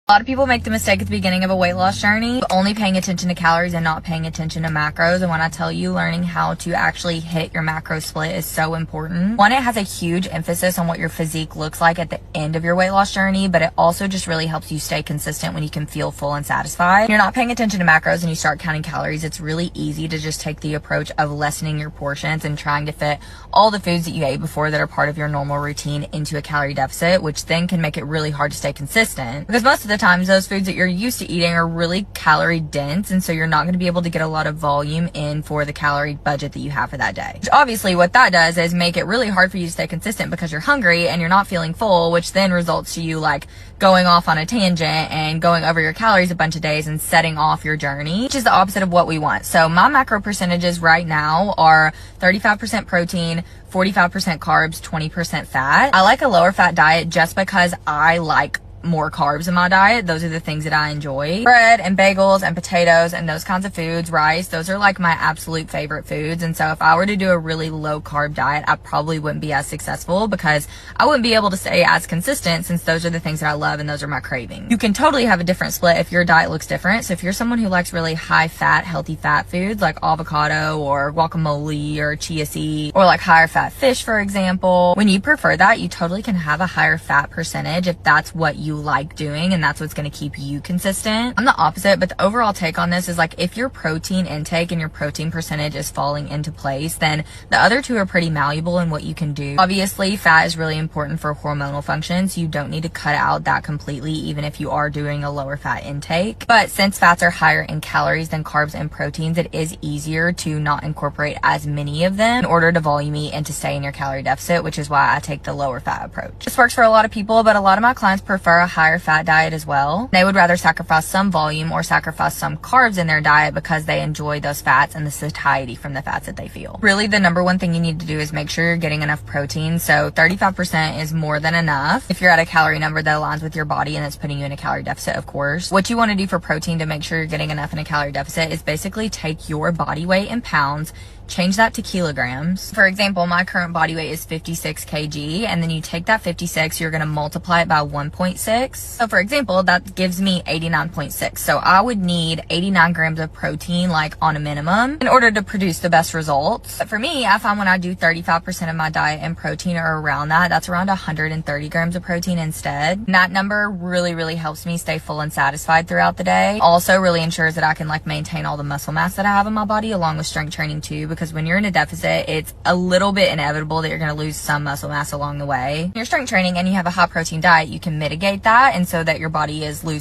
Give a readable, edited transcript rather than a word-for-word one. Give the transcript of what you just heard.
A lot of people make the mistake at the beginning of a weight loss journey, only paying attention to calories and not paying attention to macros. And when I tell you learning how to actually hit your macro split is so important. One, it has a huge emphasis on what your physique looks like at the end of your weight loss journey, but it also just really helps you stay consistent when you can feel full and satisfied. When you're not paying attention to macros and you start counting calories, it's really easy to just take the approach of lessening your portions and trying to fit all the foods that you ate before that are part of your normal routine into a calorie deficit, which then can make it really hard to stay consistent, because most of the times those foods that you're used to eating are really calorie dense, and so you're not going to be able to get a lot of volume in for the calorie budget that you have for that day. Which obviously what that does is make it really hard for you to stay consistent because you're hungry and you're not feeling full, which then results to you like going off on a tangent and going over your calories a bunch of days and setting off your journey, which is the opposite of what we want. So my macro percentages right now are 35% protein, 45% carbs, 20% fat. I like a lower fat diet just because I like more carbs in my diet. Those are the things that I enjoy. Bread and bagels and potatoes and those kinds of foods, rice, those are like my absolute favorite foods. And so if I were to do a really low carb diet, I probably wouldn't be as successful because I wouldn't be able to stay as consistent, since those are the things that I love and those are my cravings. You can totally have a different split if your diet looks different. So if you're someone who likes really high fat, healthy fat foods like avocado or guacamole or chia seed, or like higher fat fish, for example, when you prefer that, you totally can have a higher fat percentage if that's what you like doing and that's what's going to keep you consistent. I'm the opposite, but the overall take on this is like, if your protein intake and your protein percentage is falling into place, then the other two are pretty malleable in what you can do. Obviously, fat is really important for hormonal functions. You don't need to cut out that completely, even if you are doing a lower fat intake. But since fats are higher in calories than carbs and proteins, it is easier to not incorporate as many of them in order to volume eat and to stay in your calorie deficit, which is why I take the lower fat approach. This works for a lot of people, but a lot of my clients prefer a higher fat diet as well. They would rather sacrifice some volume or sacrifice some carbs in their diet because they enjoy those fats and the satiety from the fats that they feel. Really, the number one thing you need to do is make sure you're getting enough protein. So 35% is more than enough if you're at a calorie number that aligns with your body and it's putting you in a calorie deficit, of course. What you want to do for protein to make sure you're getting enough in a calorie deficit is basically take your body weight in pounds, change that to kilograms. For example, my current body weight is 56 kg, and then you take that 56, you're going to multiply it by 1.6. So for example, that gives me 89.6. So I would need 89 grams of protein, like on a minimum, in order to produce the best results. But for me, I find when I do 35% of my diet in protein or around that, that's around 130 grams of protein instead. And that number really, really helps me stay full and satisfied throughout the day. Also really ensures that I can like maintain all the muscle mass that I have in my body, along with strength training too, because when you're in a deficit, it's a little bit inevitable that you're going to lose some muscle mass along the way. When you're strength training and you have a high protein diet, you can mitigate that, and so that your body is losing